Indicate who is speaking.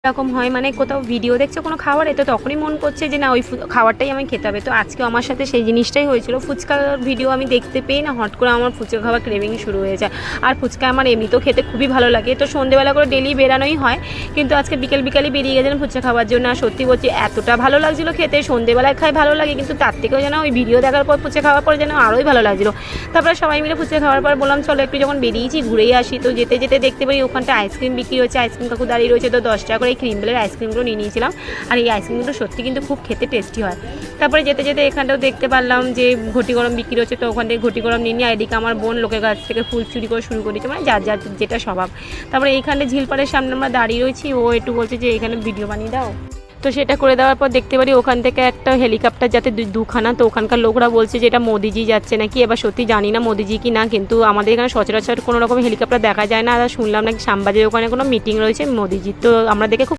Speaker 1: এরকম হয় মানে কোথাও ভিডিও দেখছো কোনো খাবারে, তো তখনই মন করছে যে না ওই খাবারটাই আমি খেতে হবে। তো আজকেও আমার সাথে সেই জিনিসটাই হয়েছিল। ফুচকার ভিডিও আমি দেখতে পেয়ে না হট করে আমার ফুচকা খাওয়ার ক্রেভিং শুরু হয়ে যায়। আর ফুচকা আমার এমনিতেও খেতে খুবই ভালো লাগে। তো সন্ধ্যেবেলা করে ডেলি বেরানোই হয়, কিন্তু আজকে বিকেলই বেরিয়ে গেছিলাম ফুচকা খাওয়ার জন্য। আর সত্যি বলছি এতটা ভালো লাগছিলো খেতে, সন্ধ্যেবেলায় খাই ভালো লাগে, কিন্তু তার থেকেও যেন ওই ভিডিও দেখার পর ফুচকা খাওয়ার পর যেন আরোই ভালো লাগছিলো। তারপরে সবাই মিলে ফুচকা খাওয়ার পর বললাম চলো একটু যখন বেরিয়েছি ঘুরেই আসি। তো যেতে যেতে দেখতে পারি ওখানটা আইসক্রিম বিক্রি হচ্ছে, আইসক্রিম কাকু দাঁড়িয়ে রয়েছে। তো 10 টাকা করে এই ক্রিম বেলের আইসক্রিমগুলো নিয়ে নিয়েছিলাম। আর এই আইসক্রিমগুলো সত্যি কিন্তু খুব খেতে টেস্টি হয়। তারপরে যেতে যেতে এখানটাও দেখতে পারলাম যে ঘটি গরম বিক্রি হচ্ছে। তো ওখান থেকে ঘটি গরম নিয়ে নিয়ে এদিকে আমার বোন লোকের কাছ থেকে ফুল চুরি করে শুরু করেছে, মানে যার যার যেটা স্বভাব। তারপরে এইখানে ঝিলপাড়ের সামনে আমরা দাঁড়িয়ে রয়েছি, ও একটু বলছে যে এখানে ভিডিও বানিয়ে দাও। তো সেটা করে দেওয়ার পর দেখতে পারি ওখান থেকে একটা হেলিকপ্টার যাতে দুখানা। তো ওখানকার লোকরা বলছে যে এটা মোদিজি যাচ্ছে নাকি, এবার সত্যি জানি না মোদিজি কি না, কিন্তু আমাদের এখানে সচরাচর কোনো রকম হেলিকপ্টার দেখা যায় না। আর শুনলাম নাকি শ্যামবাজারের ওখানে কোনো মিটিং রয়েছে মোদিজির। তো আমরা দেখে খুব